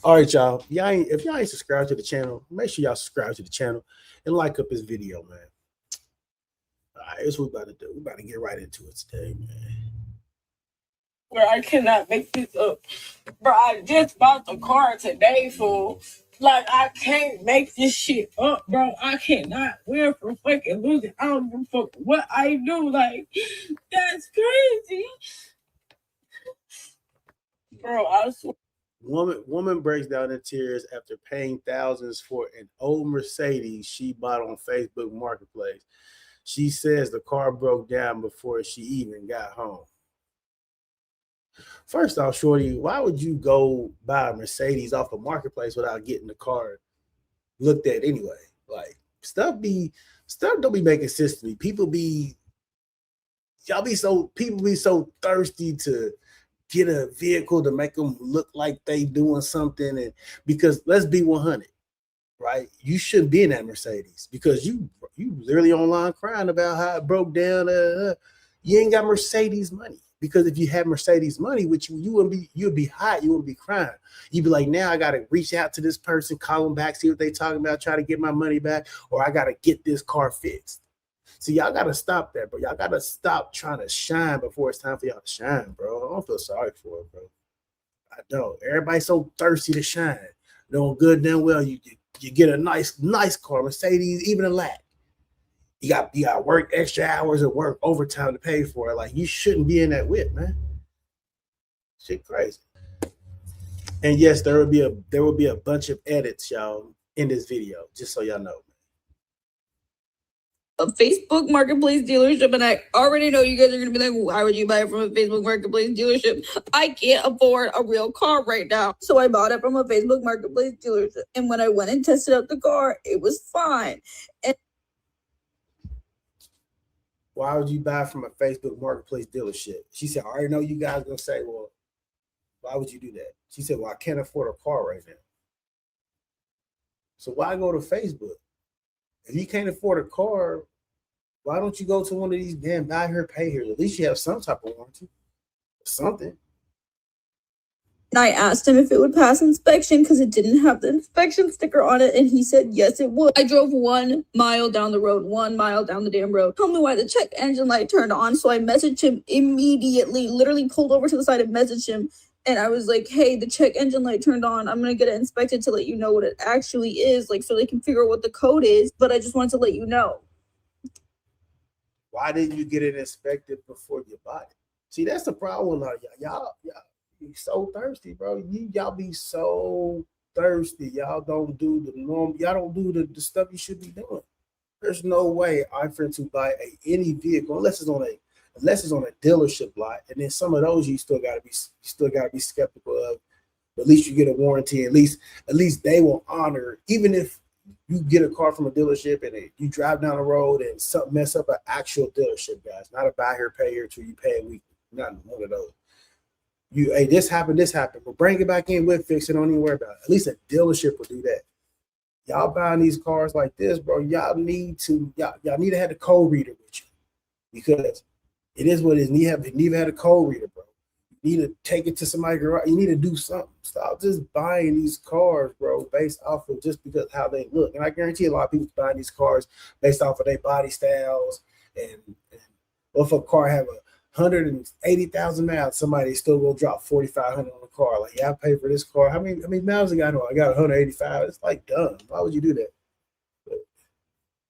All right, y'all. If y'all ain't subscribed to the channel, make sure y'all subscribe to the channel and like up this video, man. All right, here's what we about to do. We about to get right into it today, man. Bro, I cannot make this up. Bro, I just bought the car today, fool. Like, I can't make this shit up, bro. I cannot win for fucking losing. I don't give a fuck what I do. Like, that's crazy. Bro, I swear. Woman breaks down in tears after paying thousands for an old Mercedes she bought on Facebook Marketplace. She says the car broke down before she even got home. First off, shorty, why would you go buy a Mercedes off a marketplace without getting the car looked at anyway? Like stuff don't be making sense to me. People be so thirsty to get a vehicle to make them look like they doing something, and because let's be 100, right? You shouldn't be in that Mercedes because you literally online crying about how it broke down. You ain't got Mercedes money. Because if you had Mercedes money, which you'd be hot, you wouldn't be crying. You'd be like, now I gotta reach out to this person, call them back, see what they talking about, try to get my money back, or I gotta get this car fixed. So y'all gotta stop that, bro. Y'all gotta stop trying to shine before it's time for y'all to shine, bro. I don't feel sorry for it, bro. I don't. Everybody's so thirsty to shine. Knowing good damn well you get a nice car, Mercedes, even a lat. You got work extra hours at work, overtime to pay for it. Like you shouldn't be in that whip, man. Shit crazy. And yes, there will be a bunch of edits, y'all, in this video, just so y'all know. A Facebook Marketplace dealership, and I already know you guys are gonna be like, why would you buy it from a Facebook Marketplace dealership? I can't afford a real car right now, so I bought it from a Facebook Marketplace dealership. And when I went and tested out the car, it was fine. And why would you buy from a Facebook Marketplace dealership? She said, I already know you guys gonna say, well, why would you do that? She said, well, I can't afford a car right now. So why go to Facebook? If you can't afford a car, why don't you go to one of these damn buy here, pay here? At least you have some type of warranty. Something. And I asked him if it would pass inspection because it didn't have the inspection sticker on it. And he said, yes, it would. I drove 1 mile down the road, 1 mile down the damn road. Told me why the check engine light turned on. So I messaged him immediately, literally pulled over to the side and messaged him. And I was like, hey, the check engine light turned on. I'm going to get it inspected to let you know what it actually is, like so they can figure out what the code is. But I just wanted to let you know. Why didn't you get it inspected before you bought it? See, that's the problem with y'all be so thirsty, bro. Y'all be so thirsty. Y'all don't do the norm. Y'all don't do the stuff you should be doing. There's no way I'm friend to buy any vehicle unless it's on a dealership lot, and then some of those you still gotta be skeptical of. But at least you get a warranty. At least they will honor, even if you get a car from a dealership and you drive down the road and something mess up, an actual dealership, guys, not a buy here, pay here till you pay a week. Not one of those. Hey, this happened, but bring it back in with fix it. Don't even worry about it. At least a dealership will do that. Y'all buying these cars like this, bro. Y'all need to have the code reader with you, because it is what it is. You need to have a code reader, bro. You need to take it to somebody's garage. You need to do something. Stop just buying these cars, bro, based off of just because how they look. And I guarantee a lot of people buying these cars based off of their body styles and if a car have 180,000 miles, somebody still will drop 4,500 on a car. Like, yeah, I pay for this car. How many miles I got on? I got 185. It's like dumb. Why would you do that?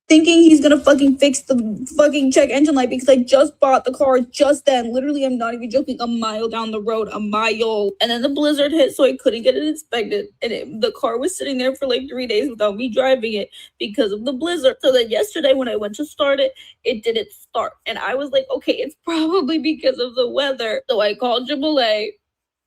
Thinking he's gonna fucking fix the fucking check engine light because I just bought the car just then. Literally, I'm not even joking, a mile down the road, a mile. And then the blizzard hit, so I couldn't get it inspected. And the car was sitting there for like 3 days without me driving it because of the blizzard. So then yesterday when I went to start it, it didn't start. And I was like, okay, it's probably because of the weather. So I called AAA.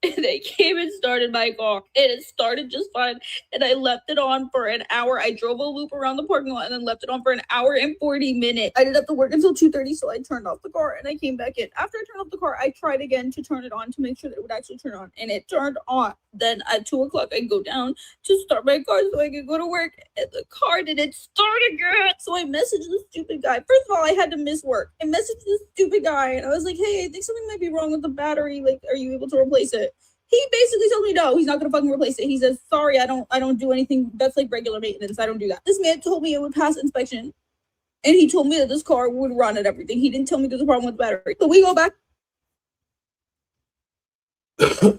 And they came and started my car, and it started just fine. And I left it on for an hour. I drove a loop around the parking lot and then left it on for an hour and 40 minutes. I didn't have to work until 2:30, so I turned off the car and I came back in. After I turned off the car, I tried again to turn it on to make sure that it would actually turn on, and it turned on. Then at 2 o'clock, I go down to start my car so I could go to work, and the car didn't start again. So I messaged the stupid guy. First of all, I had to miss work. I messaged the stupid guy, and I was like, hey, I think something might be wrong with the battery. Like, are you able to replace it? He basically told me no, he's not gonna fucking replace it. He says, sorry, I don't do anything. That's like regular maintenance. I don't do that. This man told me it would pass inspection. And he told me that this car would run and everything. He didn't tell me there's a problem with the battery. So we go back.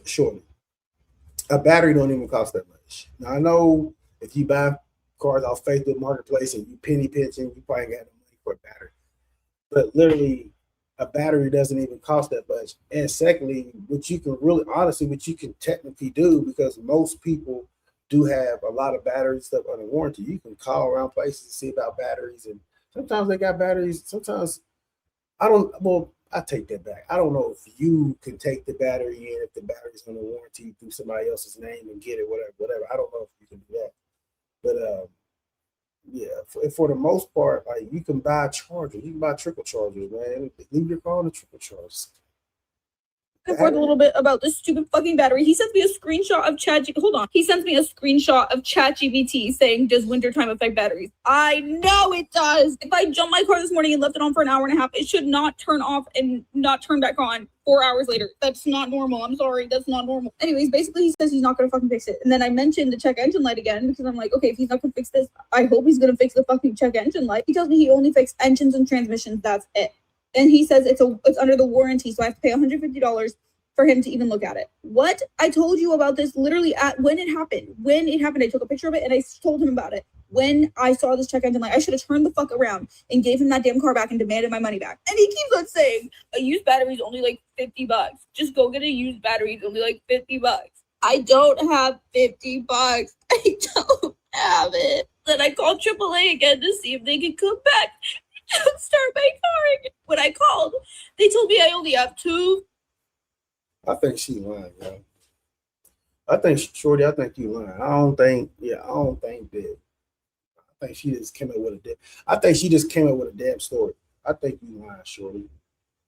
Surely. A battery don't even cost that much. Now I know if you buy cars off Facebook Marketplace and you penny pinching, you probably got no money for a battery. But literally, a battery doesn't even cost that much. And secondly, what you can technically do, because most people do have a lot of battery stuff under warranty, you can call around places to see about batteries. And sometimes they got batteries. Sometimes I take that back. I don't know if you can take the battery in if the battery's under warranty through somebody else's name and get it, whatever. I don't know if you can do that. But yeah, for the most part, like you can buy chargers. You can buy trickle chargers, man. Leave your car on the trickle chargers. Forth a little bit about this stupid fucking battery. He sends me a screenshot of He sends me a screenshot of ChatGPT saying, does wintertime affect batteries? I know it does. If I jumped my car this morning and left it on for an hour and a half, it should not turn off and not turn back on 4 hours later. That's not normal. I'm sorry. That's not normal. Anyways, basically he says he's not going to fucking fix it. And then I mentioned the check engine light again because I'm like, okay, if he's not going to fix this, I hope he's going to fix the fucking check engine light. He tells me he only fixed engines and transmissions. That's it. And he says it's under the warranty, so I have to pay $150 for him to even look at it. What? I told you about this literally when it happened. When it happened, I took a picture of it and I told him about it. When I saw this check engine light, I should have turned the fuck around and gave him that damn car back and demanded my money back. And he keeps on saying, a used battery is only like $50. Just go get a used battery. It's only like $50. I don't have $50. I don't have it. Then I called AAA again to see if they could come back and start my car again. When I called, they told me I only have two. I think she lying, yo. I think Shorty, I think you lying. I don't think that. I think she just came up with a damn story. I think you lying, Shorty.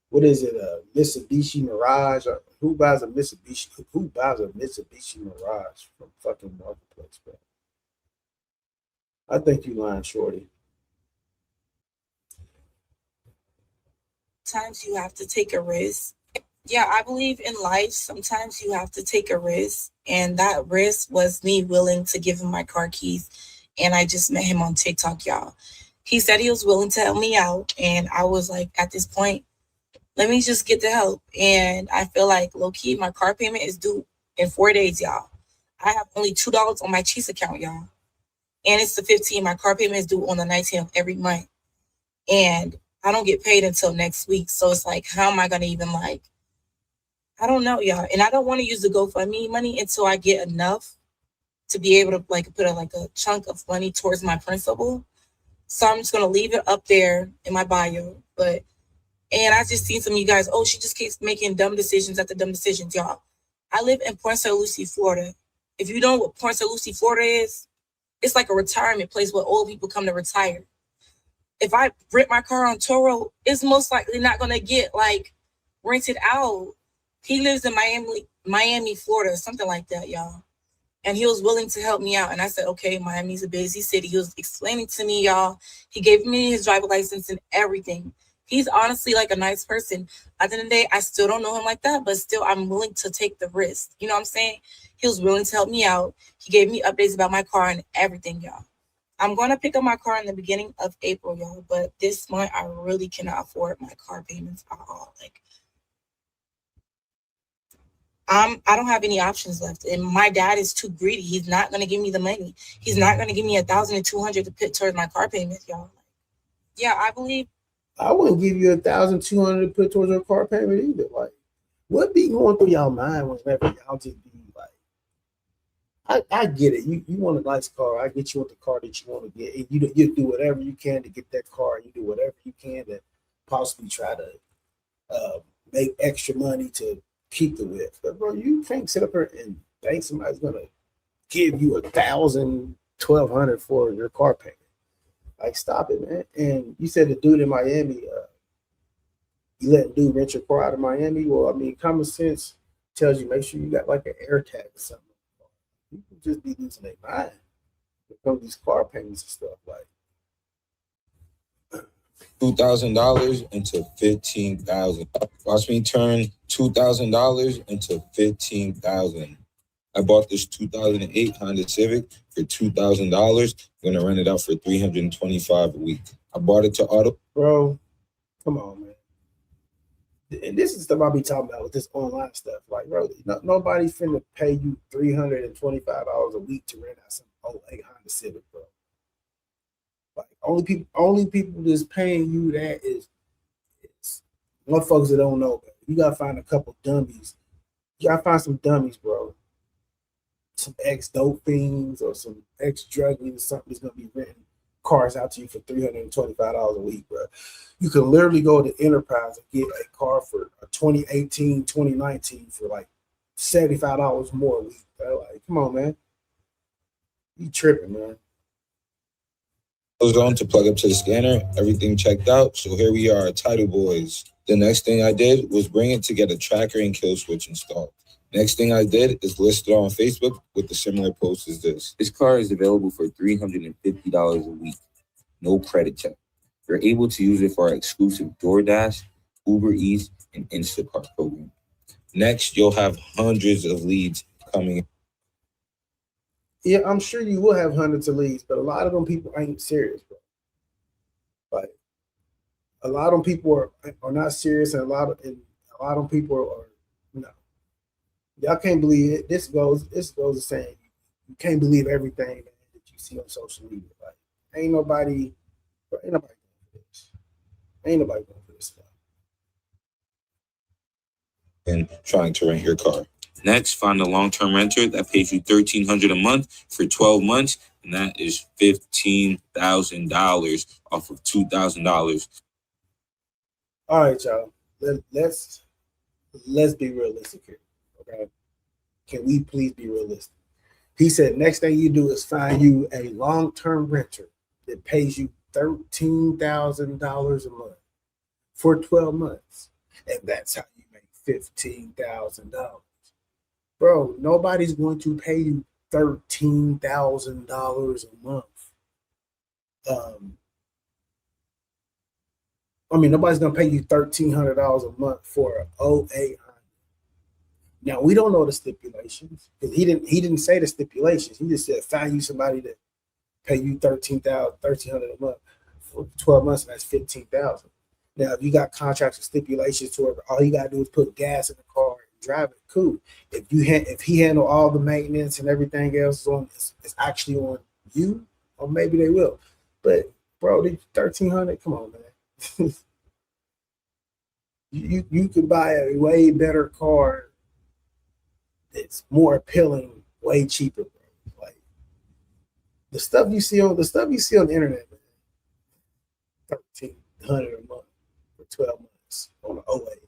What is it? Mitsubishi Mirage? Who buys a Mitsubishi Mirage from fucking Marketplace, bro? I think you lying, Shorty. Sometimes you have to take a risk. Yeah, I believe in life, sometimes you have to take a risk. And that risk was me willing to give him my car keys. And I just met him on TikTok, y'all. He said he was willing to help me out. And I was like, at this point, let me just get the help. And I feel like, low-key, my car payment is due in 4 days, y'all. I have only $2 on my Chase account, y'all. And it's the 15th. My car payment is due on the 19th of every month. And I don't get paid until next week. So it's like, how am I going to even I don't know, y'all. And I don't want to use the GoFundMe money until I get enough to be able to put a chunk of money towards my principal. So I'm just going to leave it up there in my bio. And I just seen some of you guys, she just keeps making dumb decisions after dumb decisions, y'all. I live in Port St. Lucie, Florida. If you know what Port St. Lucie, Florida is, it's like a retirement place where old people come to retire. If I rent my car on Toro, it's most likely not going to get rented out. He lives in Miami, Florida, something like that, y'all. And he was willing to help me out. And I said, okay, Miami's a busy city. He was explaining to me, y'all. He gave me his driver license and everything. He's honestly a nice person. At the end of the day, I still don't know him like that, but still I'm willing to take the risk. You know what I'm saying? He was willing to help me out. He gave me updates about my car and everything, y'all. I'm going to pick up my car in the beginning of April, y'all. But this month, I really cannot afford my car payments at all. I don't have any options left. And my dad is too greedy. He's not going to give me the money. He's not going to give me $1,200 to put towards my car payments, y'all. Yeah, I believe. I wouldn't give you $1,200 to put towards your car payment either. What be going through y'all mind whenever y'all just be I get it. You want a nice car. I get you with the car that you want to get. And you do whatever you can to get that car. You do whatever you can to possibly try to make extra money to keep the whip. But bro, you can't sit up here and think somebody's gonna give you $1,000, $1,200 for your car payment. Stop it, man. And you said the dude in Miami, you let dude rent your car out of Miami. Well, I mean, common sense tells you make sure you got an air tag or something. You can just be losing their mind when these car payments and stuff. $2,000 into $15,000. Watch me turn $2,000 into $15,000. I bought this 2008 Honda Civic for $2,000. I'm gonna rent it out for $325 a week. I bought it to auto. Bro, come on, man. And this is stuff I be talking about with this online stuff. Like, bro, nobody finna pay you $325 a week to rent out some 08 Honda Civic, bro. Like, only people that's paying you that is motherfuckers that don't know. Bro. You gotta find a couple dummies. You gotta find some dummies, bro. Some ex-dope fiends or some ex-drug dealers, something that's gonna be renting cars out to you for $325 a week, bro. You can literally go to Enterprise and get a car for a 2018, 2019 for like $75 more a week, bro. Like, come on, man. You tripping, man. I was on to plug up to the scanner, everything checked out. So here we are, Title Boys. The next thing I did was bring it to get a tracker and kill switch installed. Next thing I did is list it on Facebook with a similar post as this. This car is available for $350 a week. No credit check. You're able to use it for our exclusive DoorDash, Uber Eats, and Instacart program. Next, you'll have hundreds of leads coming in. Yeah, I'm sure you will have hundreds of leads, but a lot of them people ain't serious, bro. Like, a lot of them people are not serious, and a lot of them people are no. Y'all can't believe it. This goes the same. You can't believe everything that you see on social media. Like, ain't nobody going for this. Ain't nobody going for this stuff. And trying to rent your car. Next, find a long-term renter that pays you $1,300 a month for 12 months, and that is $15,000 off of $2,000. All right, y'all. Let's be realistic here. Okay. Can we please be realistic? He said next thing you do is find you a long-term renter that pays you $13,000 a month for 12 months. And that's how you make $15,000. Bro, nobody's going to pay you $13,000 a month. Nobody's gonna pay you $1,300 a month for an 08 Honda. Now we don't know the stipulations because he didn't say the stipulations. He just said find you somebody that pay you $1,300 a month for 12 months, and that's $15,000. Now if you got contracts and stipulations to it, all you gotta do is put gas in the car and drive it. Cool. If he handle all the maintenance and everything else it's actually on you, or maybe they will. But bro, $1,300, come on, man. you could buy a way better car that's more appealing, way cheaper, bro. Like the stuff you see on the internet, man. $1,300 a month for 12 months on an 08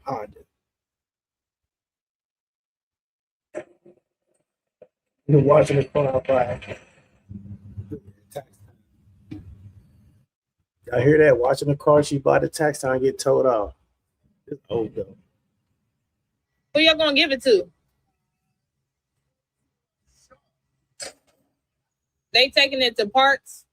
Honda. You're watching the car by. Y'all hear that? Watching the car she bought the tax time get towed off. It's old though. Who y'all gonna give it to? They taking it to parts?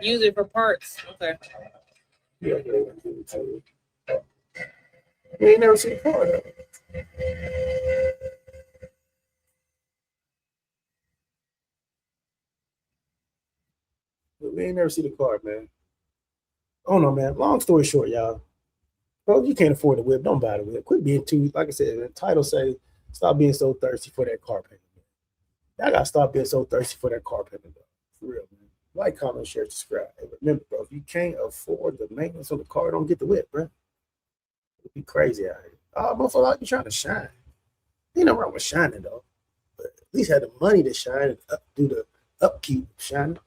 Use it for parts. Okay. Yeah, we ain't never seen the car though. We ain't never see the car, man. Oh no, man. Long story short, y'all. Bro, you can't afford the whip. Don't buy the whip. Quit being too, like I said, the title say, stop being so thirsty for that car payment. Y'all gotta stop being so thirsty for that car payment, though. For real, man. Like, comment, share, subscribe. And remember, bro, if you can't afford the maintenance on the car, don't get the whip, bro. It'd be crazy out here. Oh, motherfucker, I be trying to shine. Ain't no wrong with shining, though. But at least have the money to shine and do the upkeep of shining.